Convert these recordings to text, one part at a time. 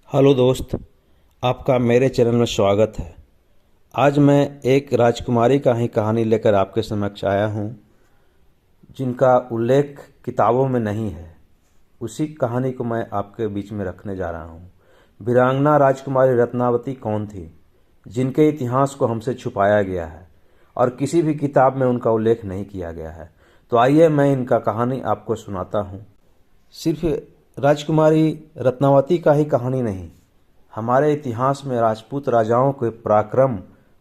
Hello दोस्त, आपका मेरे चैनल में स्वागत है। आज मैं एक राजकुमारी का ही कहानी लेकर आपके समक्ष आया हूँ, जिनका उल्लेख किताबों में नहीं है। उसी कहानी को मैं आपके बीच में रखने जा रहा हूँ। वीरांगना राजकुमारी रत्नावती कौन थी, जिनके इतिहास को हमसे छुपाया गया है और किसी भी किताब में उनका उल्लेख नहीं किया गया है। तो आइए मैं इनका कहानी आपको सुनाता हूँ। सिर्फ राजकुमारी रत्नावती का ही कहानी नहीं, हमारे इतिहास में राजपूत राजाओं के पराक्रम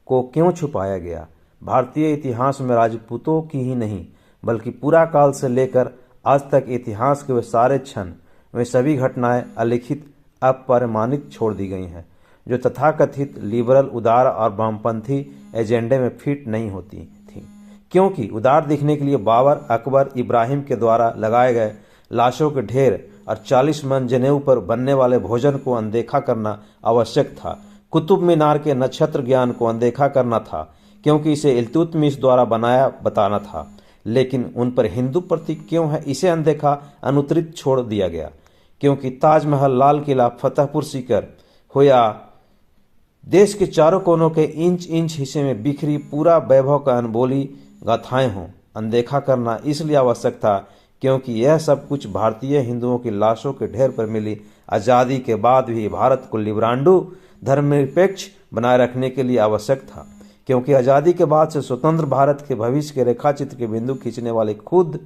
को क्यों छुपाया गया। भारतीय इतिहास में राजपूतों की ही नहीं बल्कि पूरा काल से लेकर आज तक इतिहास के वे सारे क्षण, वे सभी घटनाएं अलिखित अपरिमाणित छोड़ दी गई हैं, जो तथाकथित लिबरल, उदार और वामपंथी एजेंडे में फिट नहीं होती थी। क्योंकि उदार दिखने के लिए बाबर, अकबर, इब्राहिम के द्वारा लगाए गए लाशों के ढेर और 40 मन जनेऊ पर बनने वाले भोजन को अनदेखा करना आवश्यक था। कुतुब मीनार के नक्षत्र ज्ञान को अनदेखा करना था, क्योंकि इसे इल्तुतमिश द्वारा बनाया बताना था। लेकिन उन पर हिंदू प्रतीक क्यों है, इसे अनदेखा अनुत्तरित छोड़ दिया गया। क्योंकि ताजमहल, लाल किला, फतेहपुर सीकर हो या देश के चारों कोनों के इंच इंच हिस्से में बिखरी पूरा वैभव का अनबोली गाथाएं हों, अनदेखा करना इसलिए आवश्यक था क्योंकि यह सब कुछ भारतीय हिंदुओं की लाशों के ढेर पर मिली आज़ादी के बाद भी भारत को लिबरांडू धर्मनिरपेक्ष बनाए रखने के लिए आवश्यक था। क्योंकि आज़ादी के बाद से स्वतंत्र भारत के भविष्य के रेखाचित्र के बिंदु खींचने वाले खुद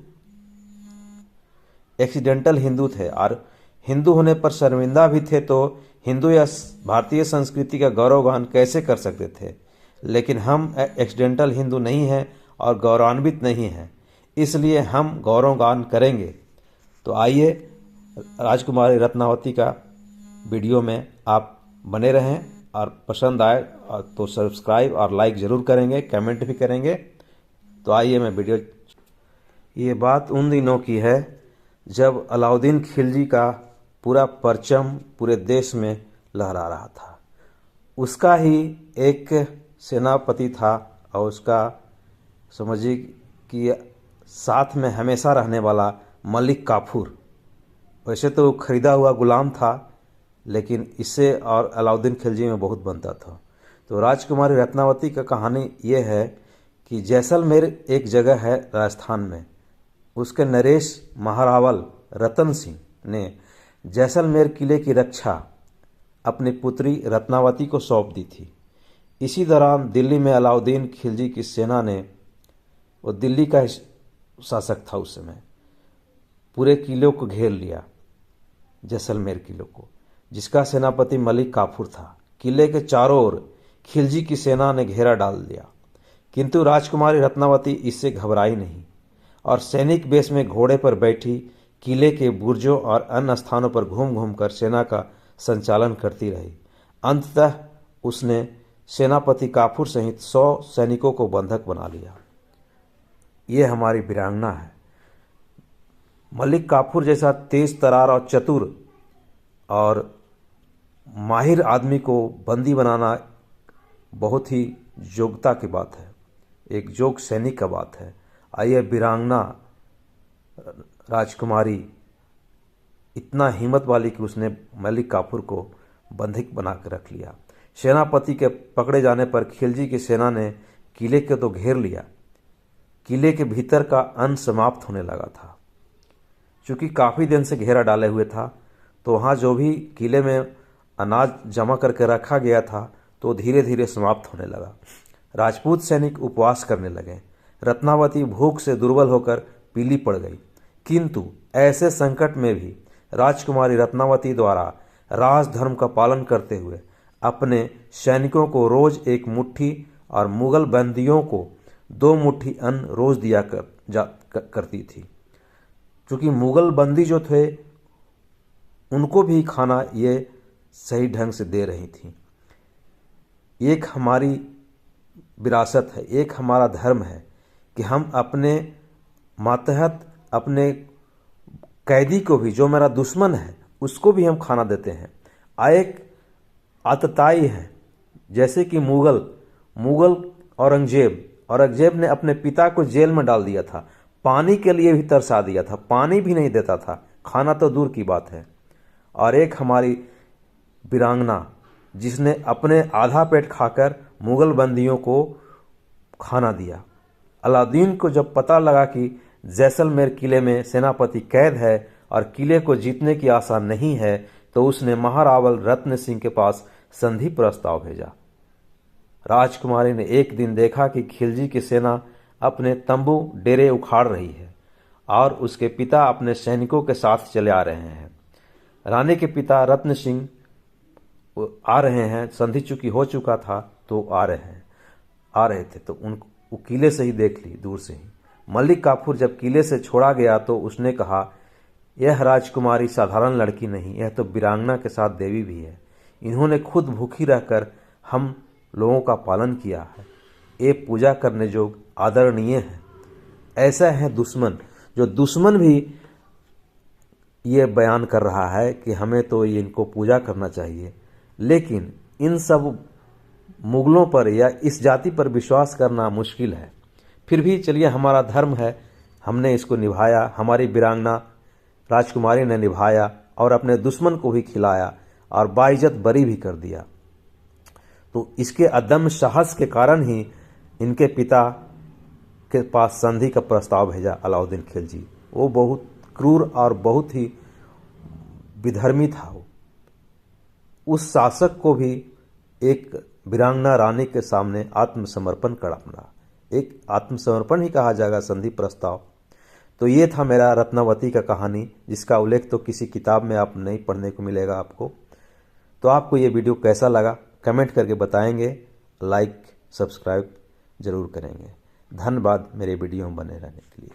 एक्सीडेंटल हिंदू थे और हिंदू होने पर शर्मिंदा भी थे। तो हिंदू या भारतीय संस्कृति का गौरवगान कैसे कर सकते थे। लेकिन हम एक्सीडेंटल हिंदू नहीं हैं और गौरवान्वित नहीं हैं, इसलिए हम गौरवगान करेंगे। तो आइए राजकुमारी रत्नावती का वीडियो में आप बने रहें और पसंद आए तो सब्सक्राइब और लाइक ज़रूर करेंगे, कमेंट भी करेंगे। तो आइए मैं वीडियो। ये बात उन दिनों की है जब अलाउद्दीन खिलजी का पूरा परचम पूरे देश में लहरा रहा था। उसका ही एक सेनापति था और उसका समझिए कि साथ में हमेशा रहने वाला मलिक काफूर। वैसे तो वो खरीदा हुआ गुलाम था, लेकिन इससे और अलाउद्दीन खिलजी में बहुत बनता था। तो राजकुमारी रत्नावती का कहानी ये है कि जैसलमेर एक जगह है राजस्थान में। उसके नरेश महारावल रतन सिंह ने जैसलमेर किले की रक्षा अपनी पुत्री रत्नावती को सौंप दी थी। इसी दौरान दिल्ली में अलाउद्दीन खिलजी की सेना ने, वो दिल्ली का शासक था उस समय, पूरे किले को घेर लिया, जैसलमेर किले को, जिसका सेनापति मलिक काफूर था। किले के चारों ओर खिलजी की सेना ने घेरा डाल दिया, किंतु राजकुमारी रत्नावती इससे घबराई नहीं और सैनिक वेश में घोड़े पर बैठी किले के बुर्जों और अन्य स्थानों पर घूम घूम कर सेना का संचालन करती रही। अंततः उसने सेनापति काफूर सहित 100 सैनिकों को बंधक बना लिया। ये हमारी वीरांगना है। मलिक काफूर जैसा तेज तरार और चतुर और माहिर आदमी को बंदी बनाना बहुत ही योग्यता की बात है, एक योग्य सैनिक का बात है। आइए वीरांगना राजकुमारी इतना हिम्मत वाली कि उसने मलिक काफूर को बंधक बना कर रख लिया। सेनापति के पकड़े जाने पर खिलजी की सेना ने किले को तो घेर लिया, किले के भीतर का अन्न समाप्त होने लगा था। चूंकि काफ़ी दिन से घेरा डाले हुए था, तो वहाँ जो भी किले में अनाज जमा करके रखा गया था तो धीरे धीरे समाप्त होने लगा। राजपूत सैनिक उपवास करने लगे। रत्नावती भूख से दुर्बल होकर पीली पड़ गई। किंतु ऐसे संकट में भी राजकुमारी रत्नावती द्वारा राजधर्म का पालन करते हुए अपने सैनिकों को रोज एक मुट्ठी और मुगल बंदियों को 2 मुट्ठी अन्न रोज दिया करती थी। क्योंकि मुगल बंदी जो थे उनको भी खाना ये सही ढंग से दे रही थी। एक हमारी विरासत है, एक हमारा धर्म है कि हम अपने मातहत अपने कैदी को भी, जो मेरा दुश्मन है, उसको भी हम खाना देते हैं। एक आतताई है, जैसे कि मुगल औरंगजेब ने अपने पिता को जेल में डाल दिया था, पानी के लिए भी तरसा दिया था, पानी भी नहीं देता था, खाना तो दूर की बात है। और एक हमारी वीरांगना जिसने अपने आधा पेट खाकर मुगल बंदियों को खाना दिया। अलाउद्दीन को जब पता लगा कि जैसलमेर किले में सेनापति कैद है और किले को जीतने की आशा नहीं है, तो उसने महारावल रत्न सिंह के पास संधि प्रस्ताव भेजा। राजकुमारी ने एक दिन देखा कि खिलजी की सेना अपने तंबू डेरे उखाड़ रही है और उसके पिता अपने सैनिकों के साथ चले आ रहे हैं। रानी के पिता रत्न सिंह आ रहे हैं, संधि चुकी हो चुका था तो आ रहे थे तो उनको किले से ही देख ली, दूर से ही। मलिक काफूर जब किले से छोड़ा गया तो उसने कहा, यह राजकुमारी साधारण लड़की नहीं, यह तो वीरांगना के साथ देवी भी है। इन्होंने खुद भूखी रहकर हम लोगों का पालन किया है। ये पूजा करने जोग आदरणीय है। ऐसा है दुश्मन, जो दुश्मन भी ये बयान कर रहा है कि हमें तो इनको पूजा करना चाहिए, लेकिन इन सब मुगलों पर या इस जाति पर विश्वास करना मुश्किल है। फिर भी चलिए, हमारा धर्म है, हमने इसको निभाया, हमारी वीरांगना राजकुमारी ने निभाया और अपने दुश्मन को भी खिलाया और बाइज्जत बरी भी कर दिया। तो इसके अदम्य साहस के कारण ही इनके पिता के पास संधि का प्रस्ताव भेजा अलाउद्दीन खिलजी। वो बहुत क्रूर और बहुत ही विधर्मी था। उस शासक को भी एक वीरांगना रानी के सामने आत्मसमर्पण करना पड़ा। एक आत्मसमर्पण ही कहा जाएगा संधि प्रस्ताव। तो ये था मेरा रत्नावती का कहानी, जिसका उल्लेख तो किसी किताब में आप नहीं पढ़ने को मिलेगा आपको। तो आपको ये वीडियो कैसा लगा कमेंट करके बताएंगे, लाइक सब्सक्राइब जरूर करेंगे। धन्यवाद मेरे वीडियो में बने रहने के लिए।